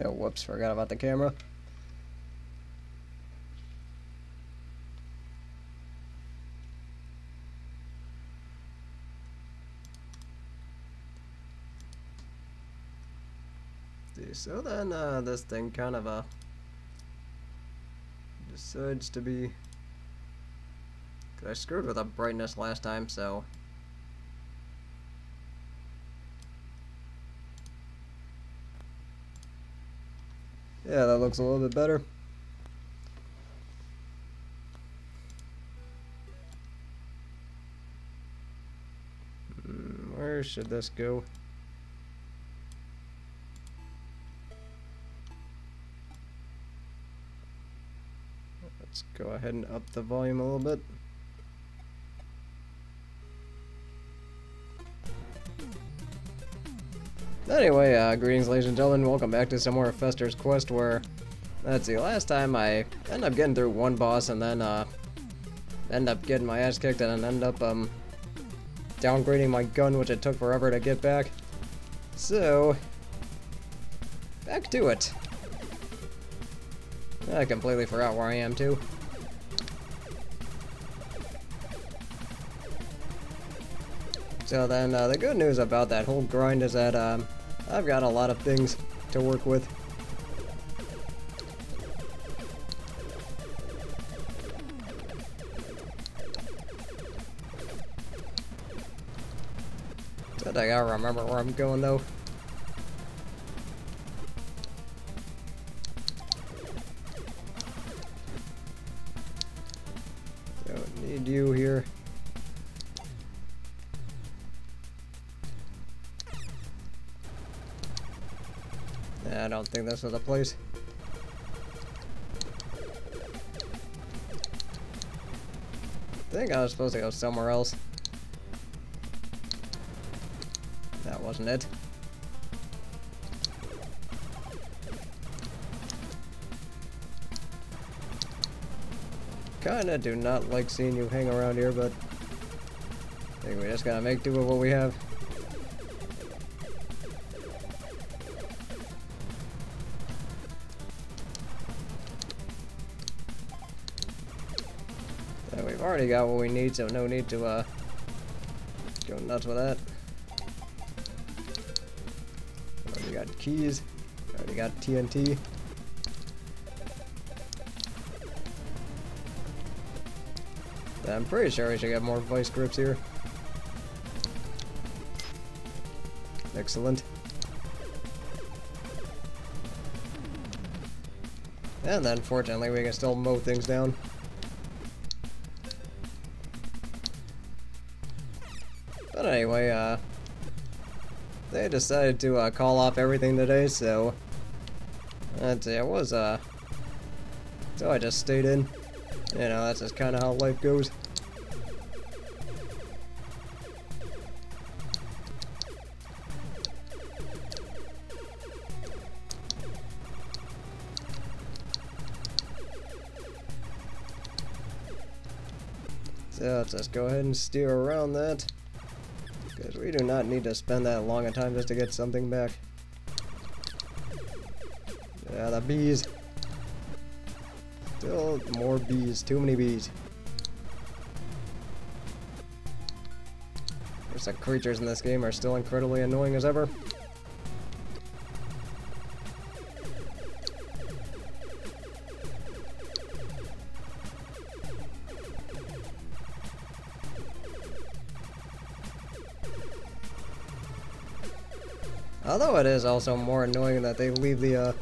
Oh, whoops, forgot about the camera. So then, this thing kind of, decides to be... 'Cause I screwed with the brightness last time, so... Yeah, that looks a little bit better. Where should this go? Let's go ahead and up the volume a little bit. Anyway, greetings ladies and gentlemen, welcome back to some more Fester's Quest where, let's see, last time I ended up getting through one boss and then end up getting my ass kicked and then end up downgrading my gun, which it took forever to get back. So, back to it. I completely forgot where I am too. So then, the good news about that whole grind is that I've got a lot of things to work with. But I gotta remember where I'm going though. Don't need you here. I don't think this was the place. I think I was supposed to go somewhere else. That wasn't it. Kinda do not like seeing you hang around here, but I think we just gotta make do with what we have. We've already got what we need, so no need to go nuts with that. Already got keys, already got TNT. I'm pretty sure we should get more vice grips here. Excellent. And then fortunately we can still mow things down. But anyway, they decided to call off everything today, so that's it. So I just stayed in. You know, that's just kind of how life goes. So let's just go ahead and steer around that. Because we do not need to spend that long a time just to get something back. Yeah, the bees. Still more bees. Too many bees. The creatures in this game are still incredibly annoying as ever. Although it is also more annoying that they leave the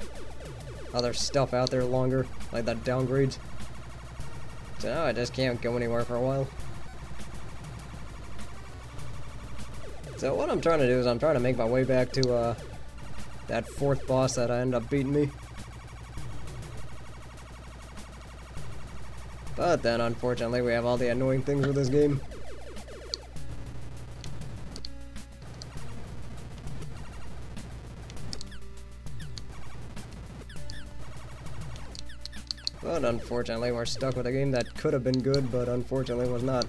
other stuff out there longer, like that downgrades. So now I just can't go anywhere for a while. So what I'm trying to do is I'm trying to make my way back to that fourth boss that ended up beating me. But then unfortunately we have all the annoying things with this game. But unfortunately, we're stuck with a game that could have been good, but unfortunately was not.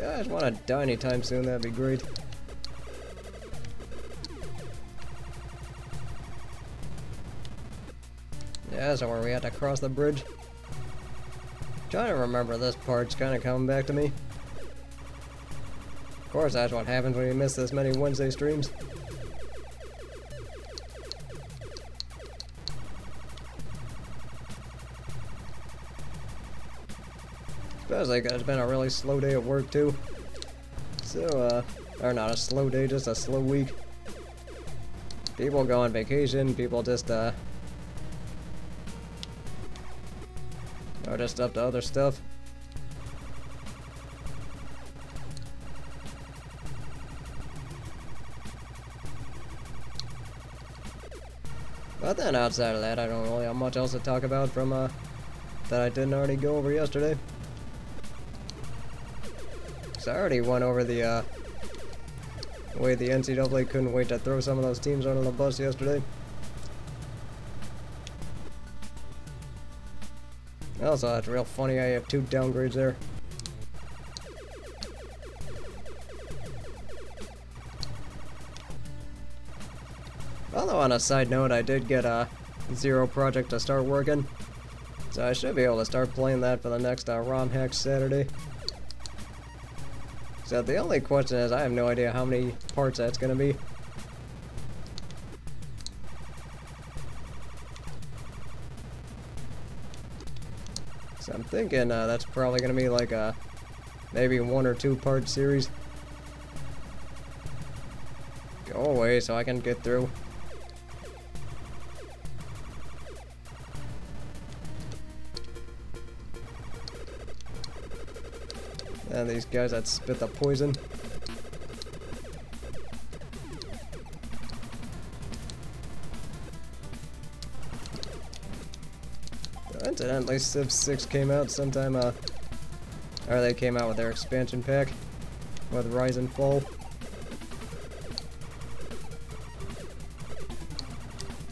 I just want to die anytime soon, that'd be great. Yeah, so where we had to cross the bridge. Trying to remember this part's kind of coming back to me. Of course, that's what happens when you miss this many Wednesday streams. Especially because it's been a really slow day at work too. So, or not a slow day, just a slow week. People go on vacation, people just, are just up to other stuff. But then outside of that, I don't really have much else to talk about from, that I didn't already go over yesterday. So I already went over the, way the NCAA couldn't wait to throw some of those teams under the bus yesterday. Also, that's real funny, I have 2 downgrades there. Although on a side note, I did get a Zero project to start working. So I should be able to start playing that for the next ROM hack Saturday. So the only question is, I have no idea how many parts that's gonna be. So I'm thinking that's probably gonna be like a maybe 1 or 2 part series. Go away so I can get through. And these guys that spit the poison. Incidentally, Civ 6 came out sometime, or they came out with their expansion pack with Rise and Fall.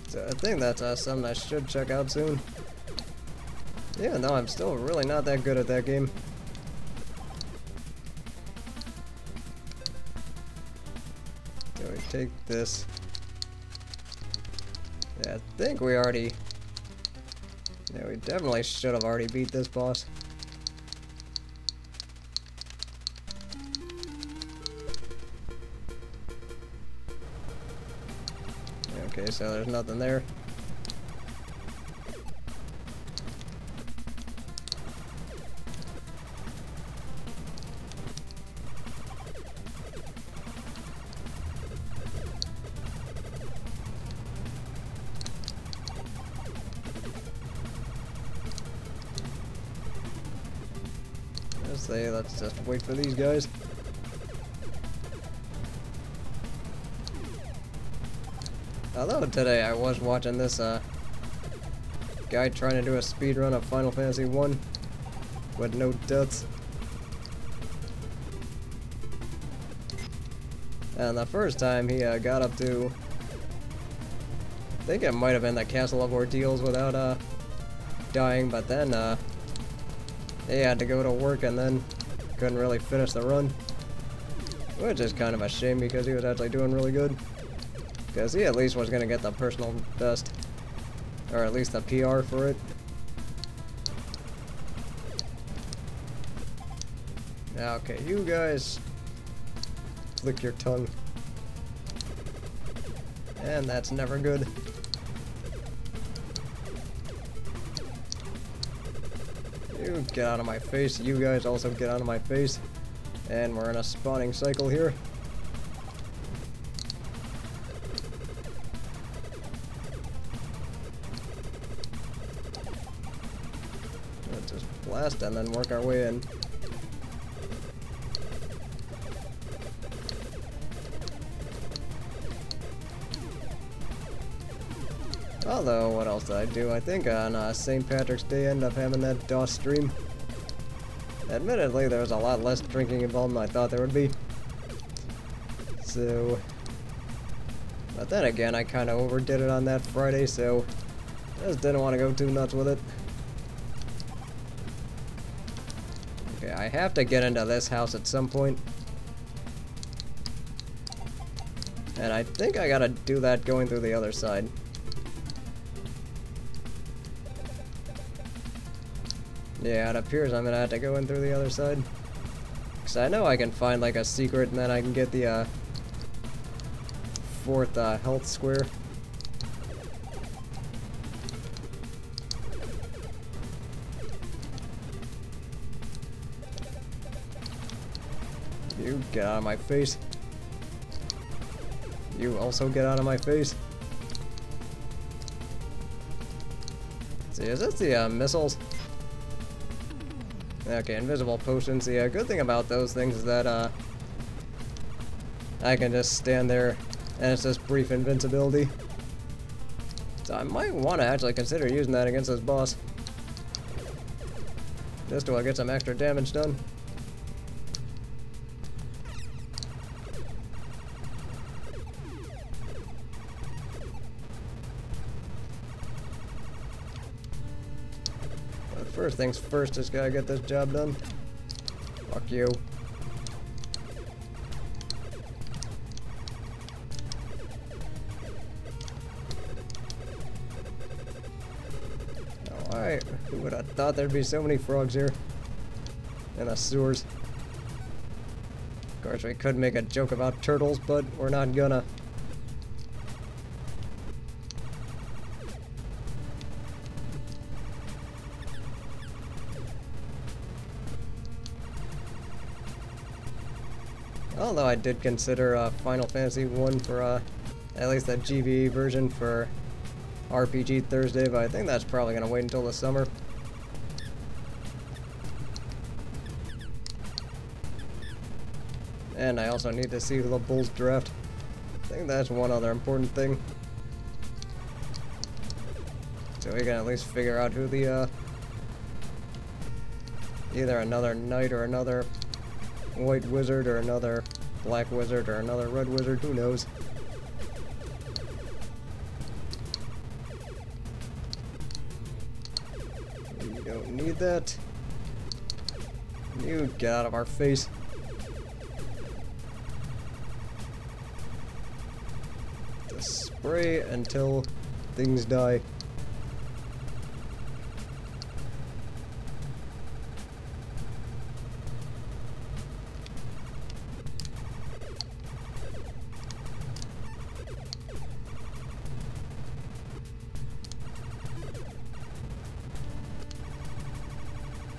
So I think that's something I should check out soon. Even though I'm still really not that good at that game. So we take this. Yeah, I think we already... Yeah, we definitely should have already beat this boss. Okay, so there's nothing there. Let's just wait for these guys. Although today I was watching this guy trying to do a speedrun of Final Fantasy 1 with no deaths. And the first time he got up to, I think it might have been the Castle of Ordeals without dying, but then he had to go to work and then couldn't really finish the run. Which is kind of a shame because he was actually doing really good. Because he at least was going to get the personal best. Or at least the PR for it. Okay, you guys lick your tongue. And that's never good. You get out of my face. You guys also get out of my face. And we're in a spawning cycle here. Let's just blast and then work our way in. Although, what else did I do? I think on St. Patrick's Day I ended up having that DOS stream. Admittedly, there was a lot less drinking involved than I thought there would be. So... But then again, I kind of overdid it on that Friday, so... I just didn't want to go too nuts with it. Okay, I have to get into this house at some point. And I think I gotta do that going through the other side. Yeah, it appears I'm gonna have to go in through the other side. Because I know I can find like a secret and then I can get the 4th health square. You get out of my face. You also get out of my face. See, is this the missiles? Okay, invisible potions. The good thing about those things is that I can just stand there and it's just brief invincibility. So I might want to actually consider using that against this boss. Just to get some extra damage done. First things first, just gotta get this job done. Fuck you. Alright, who would have thought there'd be so many frogs here? In the sewers. Of course, we could make a joke about turtles, but we're not gonna. Although I did consider Final Fantasy 1 for at least the GBE version for RPG Thursday, but I think that's probably going to wait until the summer. And I also need to see who the Bulls draft. I think that's one other important thing. So we can at least figure out who the either another knight or another white wizard or another black wizard or another red wizard, who knows. You don't need that. You get out of our face. Just spray until things die.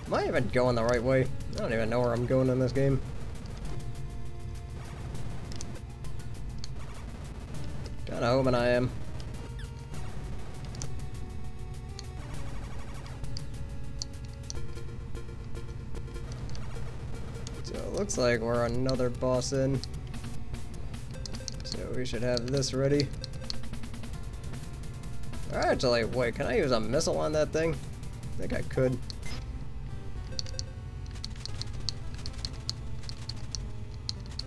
Am I even going the right way? I don't even know where I'm going in this game. Kinda hoping I am. So it looks like we're another boss in. So we should have this ready. Actually, wait, can I use a missile on that thing? I think I could.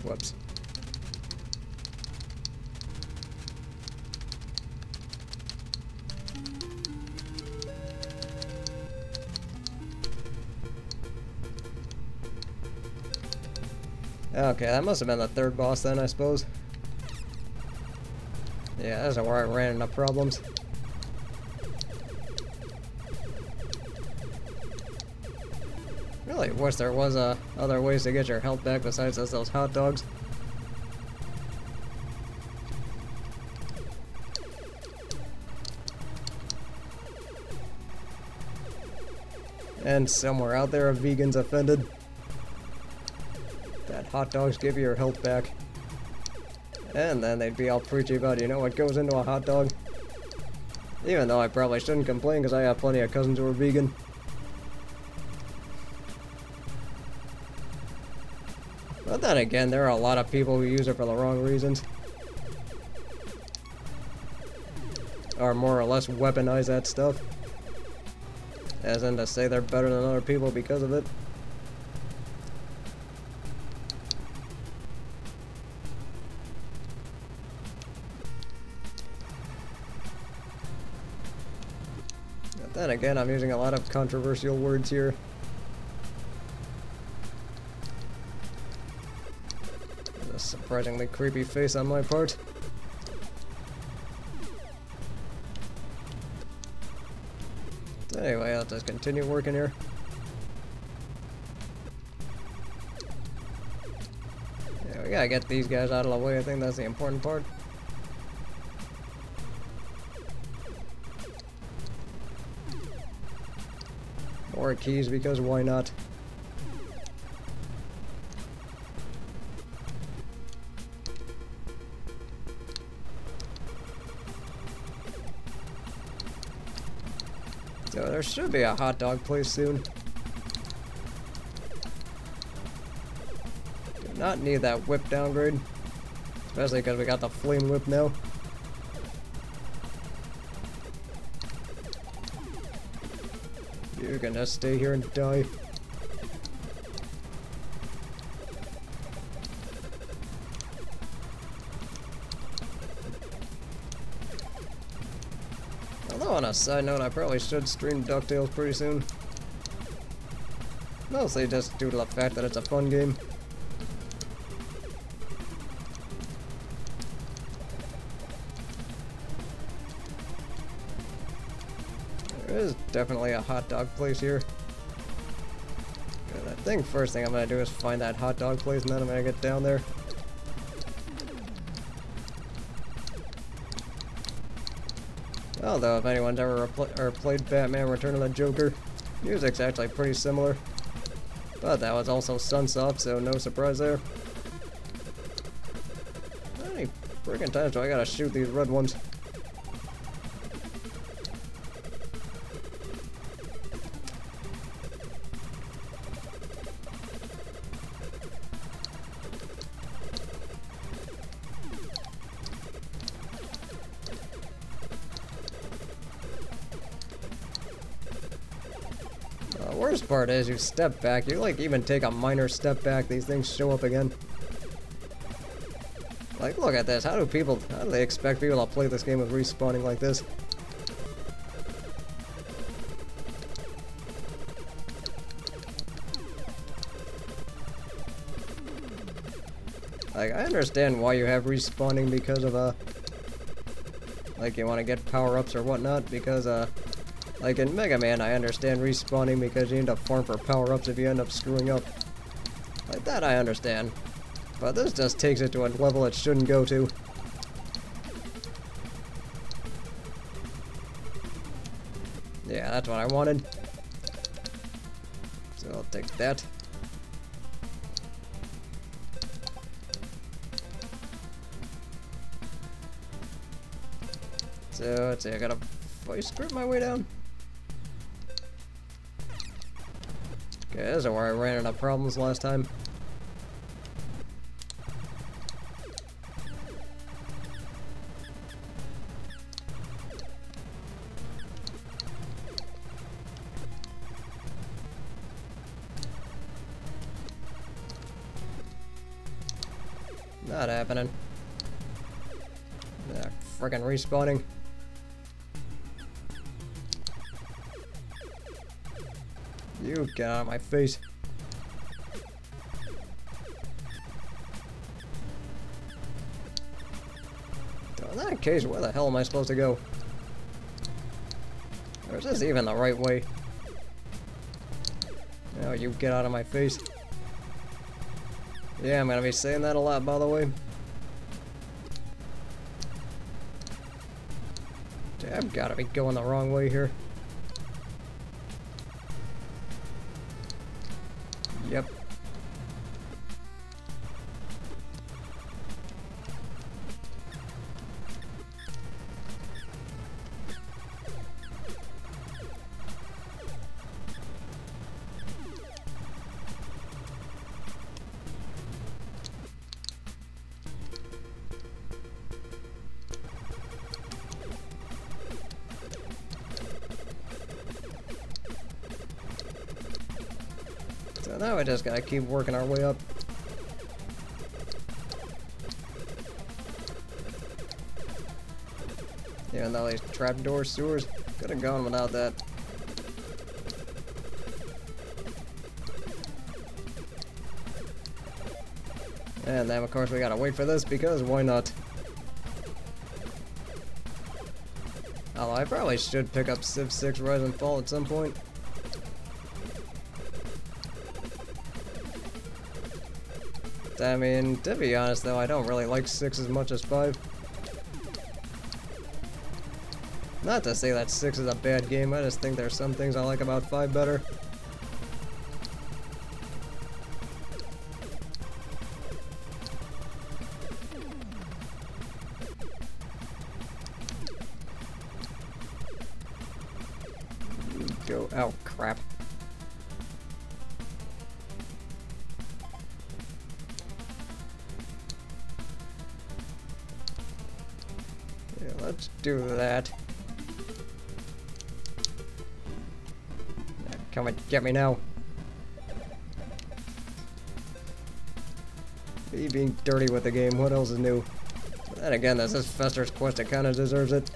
Whoops. Okay, that must have been the 3rd boss then, I suppose. Yeah, that's where I ran into problems. Really wish there was other ways to get your health back besides just those hot dogs. And somewhere out there a vegan's offended that hot dogs give you your health back. And then they'd be all preachy about, you know what goes into a hot dog. Even though I probably shouldn't complain because I have plenty of cousins who are vegan. But then again, there are a lot of people who use it for the wrong reasons. Or more or less weaponize that stuff. As in to say they're better than other people because of it. But then again, I'm using a lot of controversial words here. A surprisingly creepy face on my part. Anyway, let's just continue working here. Yeah, we gotta get these guys out of the way. I think that's the important part. More keys, because why not? So there should be a hot dog place soon. Do not need that whip downgrade. Especially because we got the flame whip now. You can just stay here and die. Although on a side note, I probably should stream DuckTales pretty soon. Mostly just due to the fact that it's a fun game. There is definitely a hot dog place here. Good. I think first thing I'm gonna do is find that hot dog place, and then I'm gonna get down there. Although, if anyone's ever played Batman Return of the Joker, music's actually pretty similar. But that was also Sunsoft, so no surprise there. How many freaking times do I gotta shoot these red ones? Worst part is you step back, you like even take a minor step back, these things show up again. Like, look at this, how do they expect people to play this game with respawning like this? Like, I understand why you have respawning because of, like, you want to get power-ups or whatnot, because, like in Mega Man, I understand respawning because you need to farm for power-ups if you end up screwing up. Like that I understand. But this just takes it to a level it shouldn't go to. Yeah, that's what I wanted. So I'll take that. So let's see, I gotta voice script my way down. Okay, this is where I ran into problems last time. Not happening. Yeah, frickin' respawning. You get out of my face. So in that case, where the hell am I supposed to go? Or is this even the right way? Oh, you get out of my face. Yeah, I'm gonna be saying that a lot, by the way. I've gotta be going the wrong way here. Yep. So now we just gotta keep working our way up. Even though these trapdoor sewers could have gone without that. And then of course we gotta wait for this because why not? Although I probably should pick up Civ 6 Rise and Fall at some point. I mean, to be honest though, I don't really like 6 as much as 5. Not to say that 6 is a bad game, I just think there's some things I like about 5 better. Go, oh crap. Yeah, let's do that. Come and get me now. Me being dirty with the game, what else is new? But then again, this is Fester's Quest, it kinda deserves it.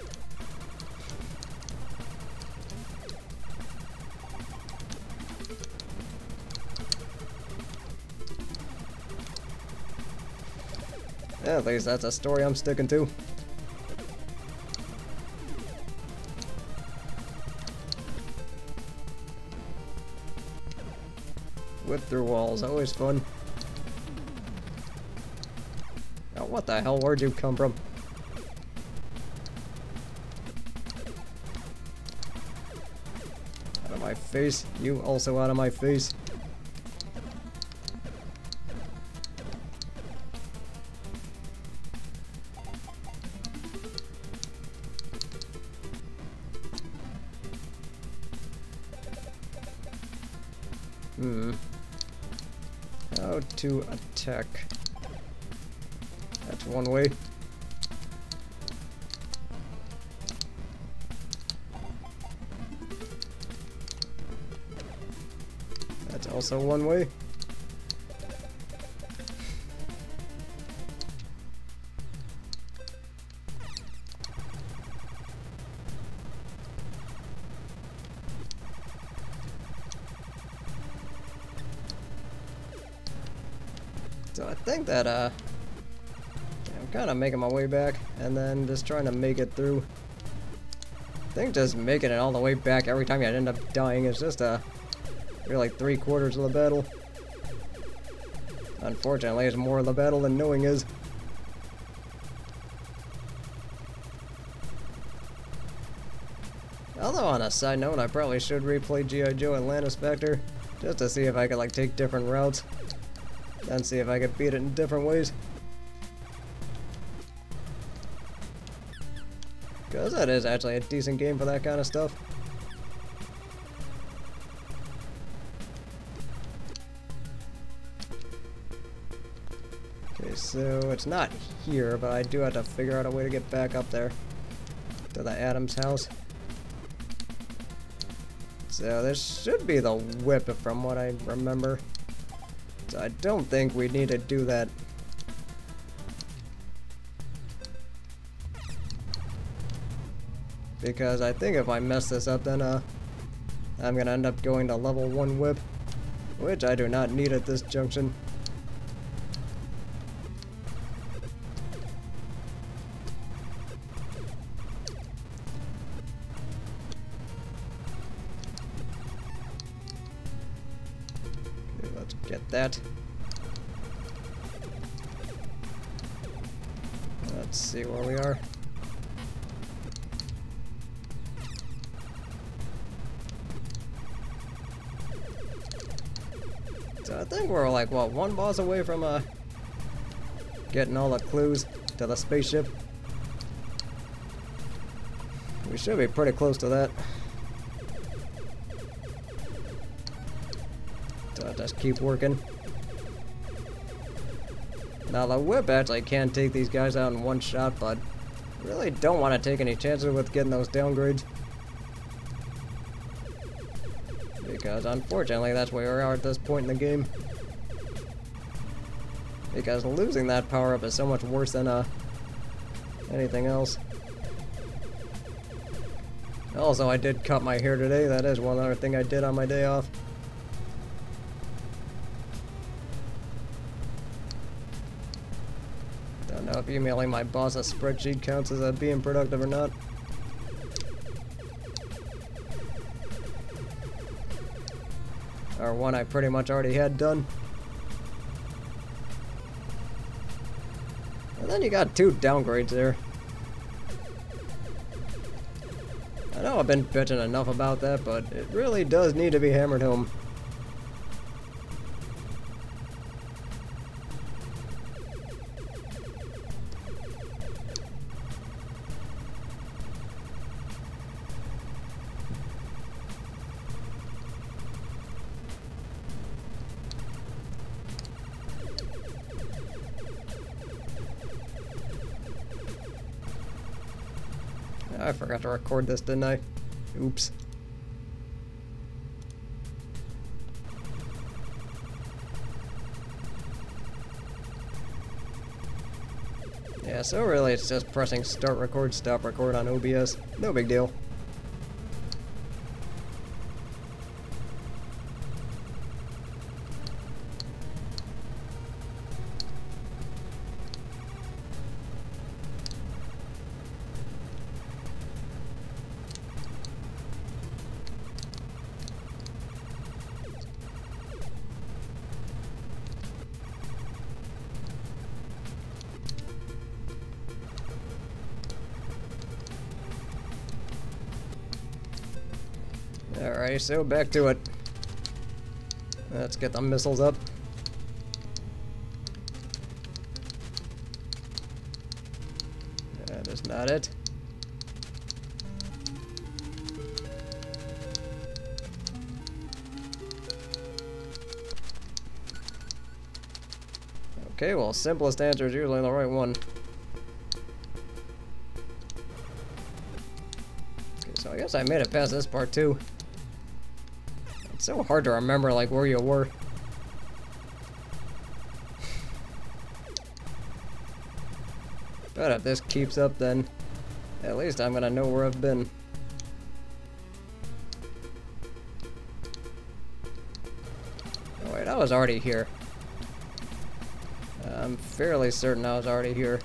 At least that's a story I'm sticking to. Whip through walls, always fun. Oh, what the hell? Where'd you come from? Out of my face. You also out of my face. How to attack. That's one way. That's also one way. So I think that, I'm kind of making my way back, and then just trying to make it through. I think just making it all the way back every time you end up dying is just, you're like 3/4 of the battle. Unfortunately, it's more of the battle than knowing is. Although on a side note, I probably should replay G.I. Joe Atlantis Factor, just to see if I could like take different routes. And see if I could beat it in different ways. Because that is actually a decent game for that kind of stuff. Okay, so it's not here, but I do have to figure out a way to get back up there. To the Adams house. So this should be the whip from what I remember. So I don't think we need to do that. Because I think if I mess this up, then I'm gonna end up going to level 1 whip, which I do not need at this junction. Okay, let's get that. Let's see where we are. So I think we're like, what, 1 boss away from getting all the clues to the spaceship. We should be pretty close to that. So I'll just keep working. Now the whip actually can take these guys out in 1 shot, but really don't want to take any chances with getting those downgrades. Because unfortunately that's where we are at this point in the game. Because losing that power up is so much worse than anything else. Also, I did cut my hair today. That is one other thing I did on my day off. don't know if emailing my boss a spreadsheet counts as being productive or not. Or one I pretty much already had done. And then you got 2 downgrades there. I know I've been bitching enough about that, but it really does need to be hammered home. I forgot to record this, didn't I? Oops. Yeah, so really it's just pressing start record, stop record on OBS. No big deal. Alright, so back to it. Let's get the missiles up. That is not it. Okay, well, simplest answer is usually the right one. Okay, so I guess I made it past this part too. It's so hard to remember, like, where you were. But if this keeps up, then at least I'm gonna know where I've been. Oh wait, I was already here. I'm fairly certain I was already here.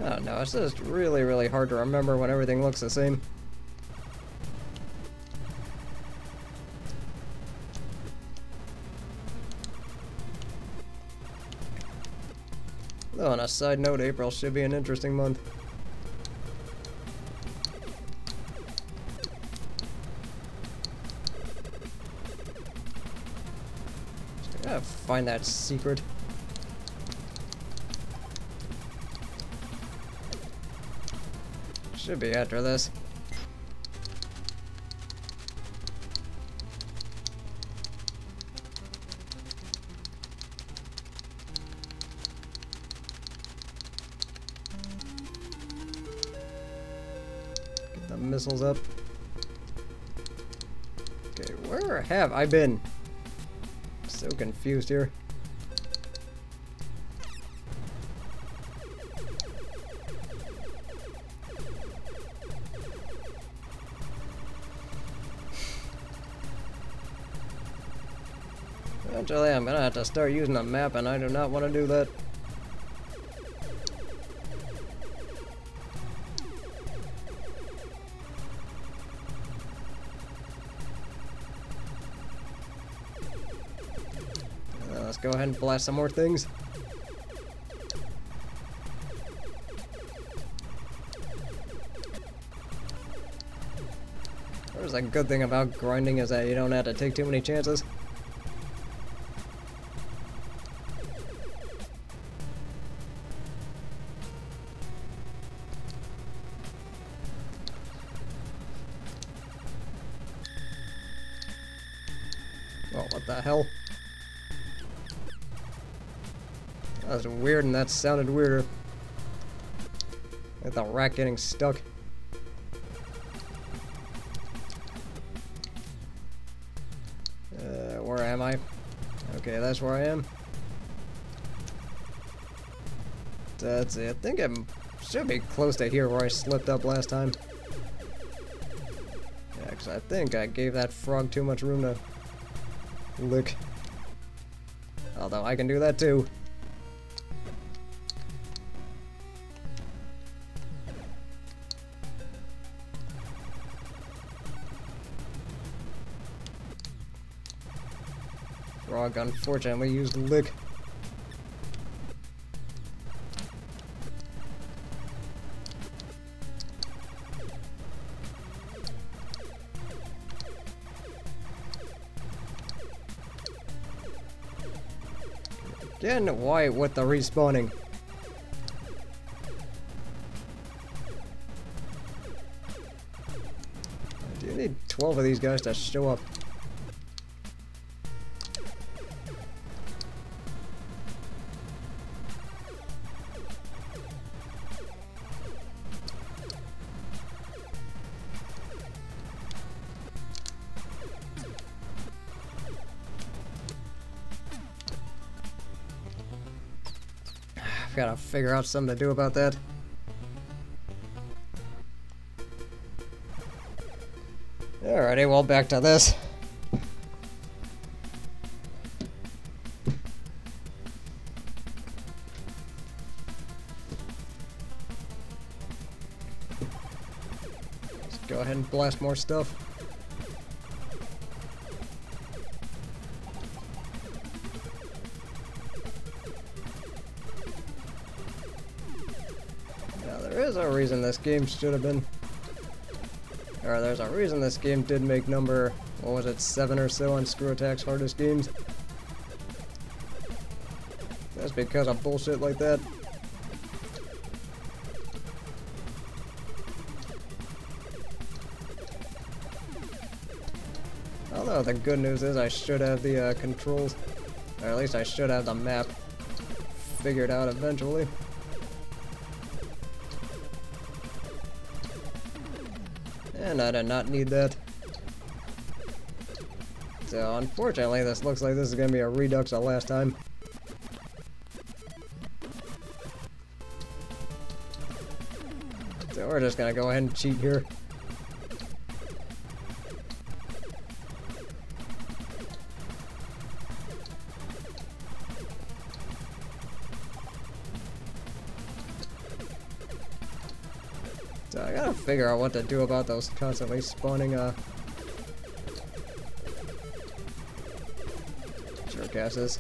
Oh no, it's just really, really hard to remember when everything looks the same. Though on a side note, April should be an interesting month. Just gotta find that secret. Should be after this. Get the missiles up. Okay, where have I been? I'm so confused here. Eventually, I'm gonna have to start using a map, and I do not want to do that. Let's go ahead and blast some more things. There's a good thing about grinding is that you don't have to take too many chances. Oh, what the hell? That was weird, and that sounded weirder. Like the rat getting stuck. Where am I? Okay, that's where I am. Let's see, I think I should be close to here where I slipped up last time. Yeah, because I think I gave that frog too much room to lick. Although I can do that too. Frog unfortunately used lick. Again, why with the respawning? Do you need 12 of these guys to show up? I've got to figure out something to do about that. Alrighty, well, back to this. Let's go ahead and blast more stuff. There's a reason this game should have been, or there's a reason this game did make number, what was it, 7 or so on Screw Attack's hardest games. That's because of bullshit like that. Although the good news is I should have the controls, or at least I should have the map figured out eventually. And I did not need that. So unfortunately this looks like this is going to be a redux of last time. So we're just going to go ahead and cheat here. So I gotta figure out what to do about those constantly spawning jerkasses.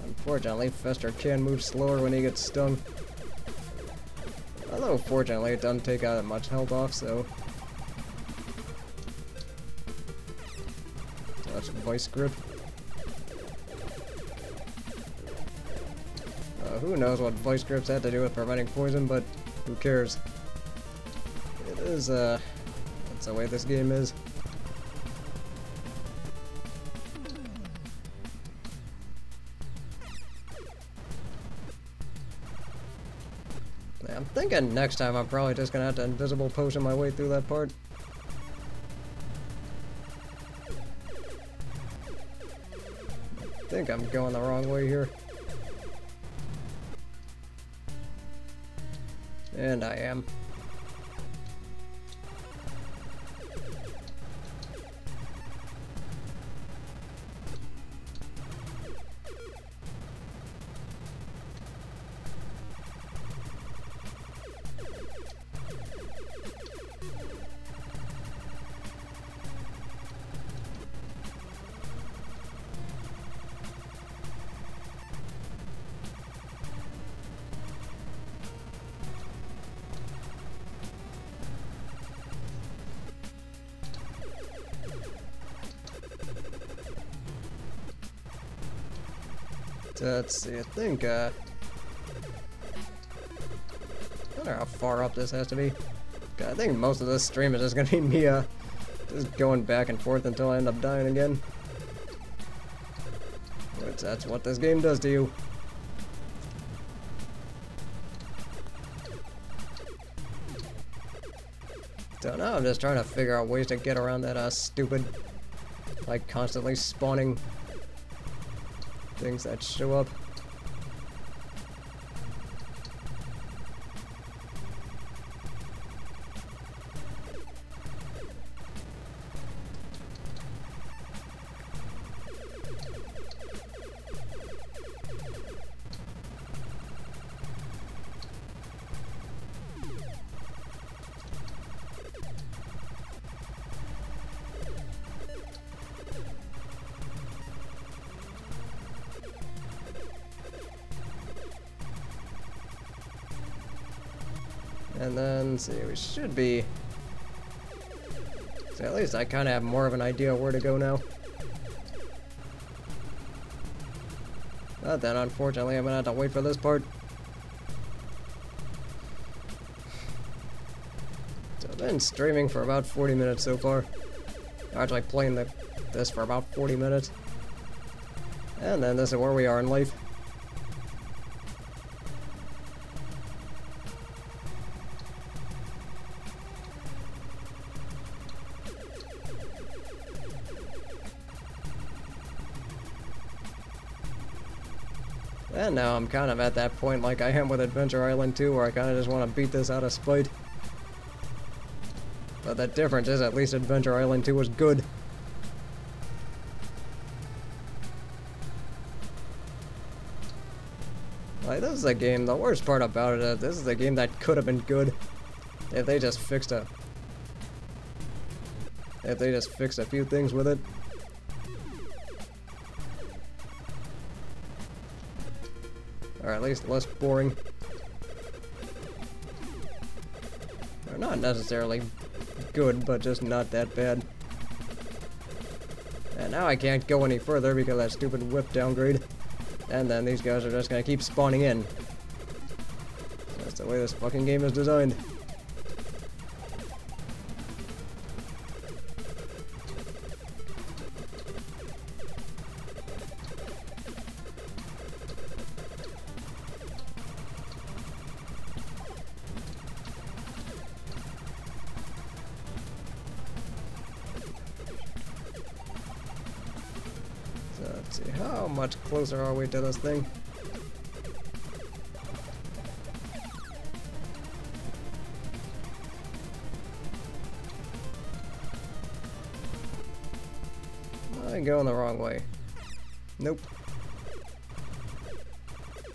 Unfortunately, Fester can move slower when he gets stung. Although fortunately it doesn't take that much health off, so that's Vice Grip. Who knows what Vice Grips had to do with preventing poison, but who cares? It is, that's the way this game is. Yeah, I'm thinking next time I'm probably just gonna have to invisible potion my way through that part. I think I'm going the wrong way here. And I am. Let's see, I think, I don't know how far up this has to be. I think most of this stream is just gonna be me, just going back and forth until I end up dying again. But that's what this game does to you. So now I'm just trying to figure out ways to get around that, stupid, like, constantly spawning things that show up. And then, see, we should be... So at least I kind of have more of an idea where to go now. But then, unfortunately, I'm gonna have to wait for this part. So I've been streaming for about 40 minutes so far. Actually playing this for about 40 minutes. And then this is where we are in life. And now I'm kind of at that point like I am with Adventure Island 2 where I kind of just want to beat this out of spite. But the difference is at least Adventure Island 2 was good. Like, this is a game, the worst part about it is this is a game that could have been good if they just fixed a few things with it. Or at least less boring. Or not necessarily good, but just not that bad. And now I can't go any further because of that stupid whip downgrade. And then these guys are just gonna keep spawning in. That's the way this fucking game is designed. Let's see, how much closer are we to this thing? I'm going the wrong way. Nope.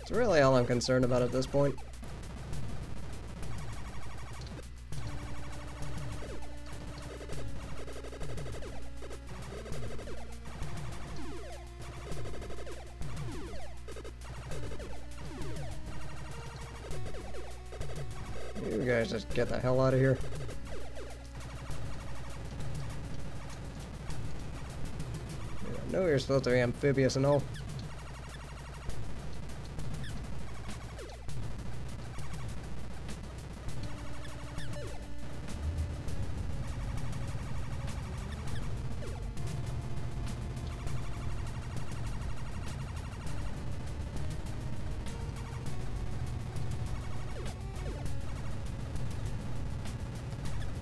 It's really all I'm concerned about at this point. You guys just get the hell out of here. I know you're supposed to be amphibious and all.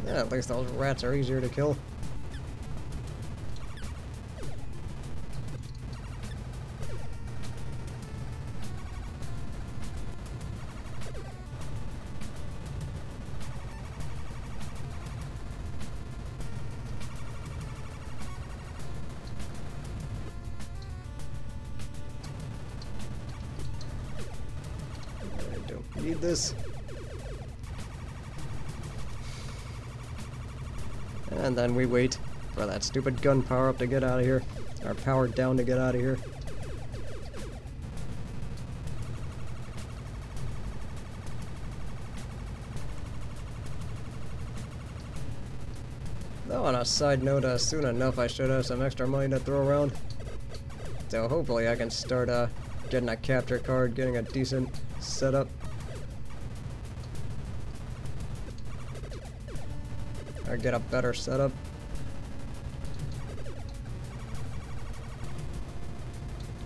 Yeah, at least those rats are easier to kill. I don't need this. And then we wait for that stupid gun power up to get out of here. Or powered down to get out of here. Though on a side note, soon enough I should have some extra money to throw around. So hopefully I can start getting a capture card, getting a decent setup. Or get a better setup.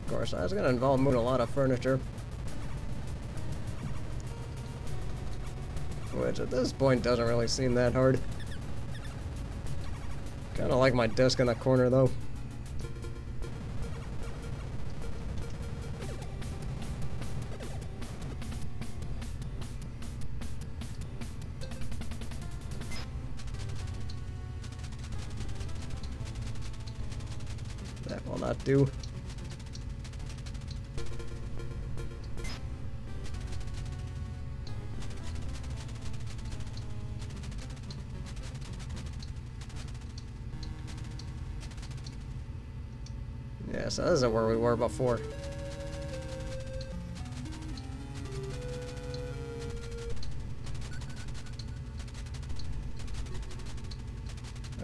Of course, that's gonna involve moving a lot of furniture. Which at this point doesn't really seem that hard. Kinda like my desk in the corner though. That will not do. Yeah, so this is where we were before.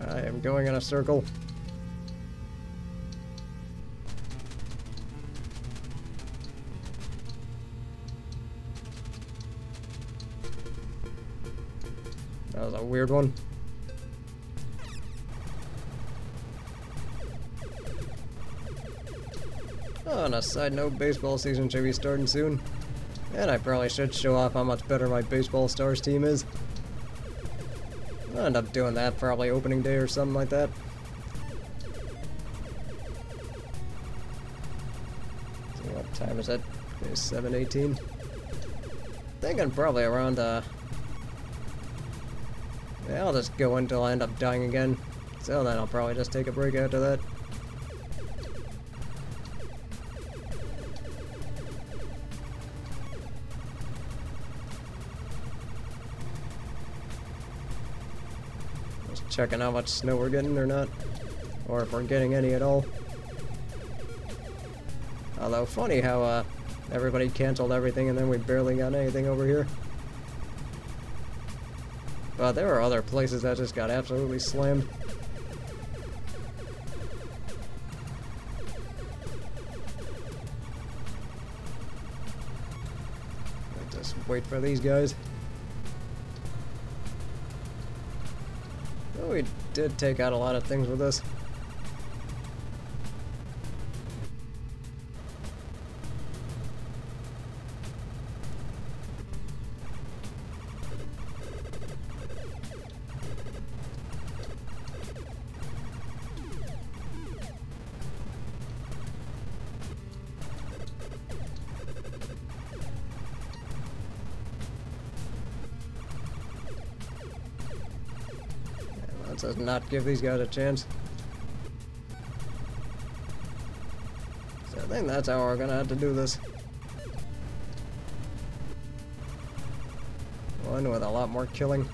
I am going in a circle. That was a weird one. Oh, on a side note, baseball season should be starting soon. And I probably should show off how much better my Baseball Stars team is. I'll end up doing that probably opening day or something like that. See, what time is it? It's 7:18. Thinking probably around, yeah, I'll just go until I end up dying again. So then I'll probably just take a break after that. Just checking how much snow we're getting or not. Or if we're getting any at all. Although, funny how, everybody canceled everything and then we barely got anything over here. But there were other places that just got absolutely slammed. Just wait for these guys. Oh, we did take out a lot of things with this. Let's just not give these guys a chance. So I think that's how we're gonna have to do this. One with a lot more killing.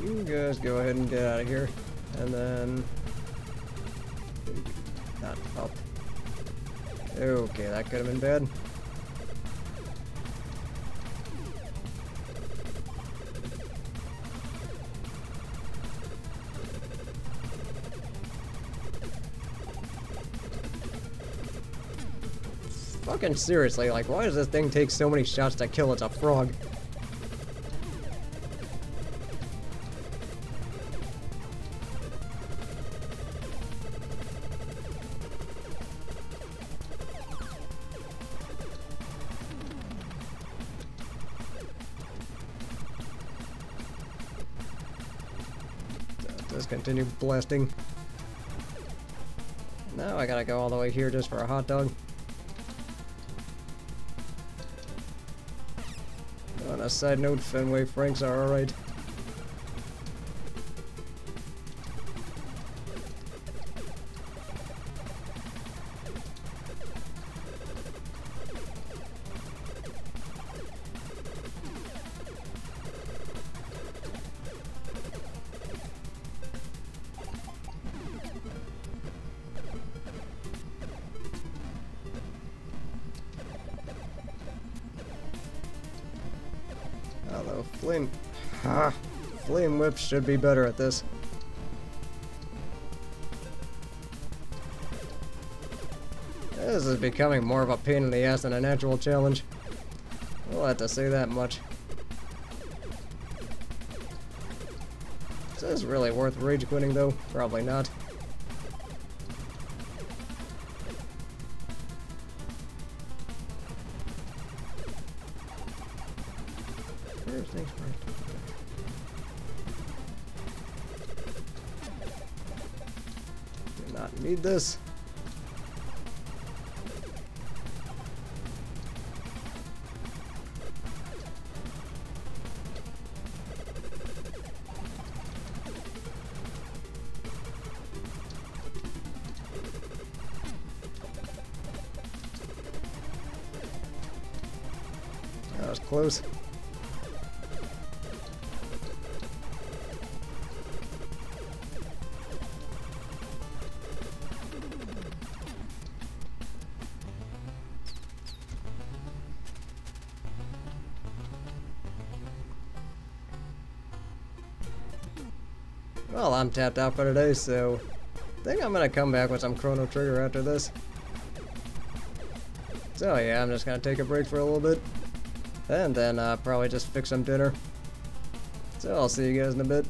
You guys go ahead and get out of here. And then... not up. Okay, that could have been bad. Fucking seriously, like, why does this thing take so many shots to kill? It's a frog. Just continue blasting. Now I gotta go all the way here just for a hot dog. On a side note, Fenway Franks are alright. Although Flame Whip should be better at this. This is becoming more of a pain in the ass than an actual challenge. We'll have to say that much. Is this really worth rage quitting though? Probably not. First things first. Do not need this. That was close. Well, I'm tapped out for today, so I think I'm gonna come back with some Chrono Trigger after this. So yeah, I'm just gonna take a break for a little bit, and then probably just fix some dinner. So I'll see you guys in a bit.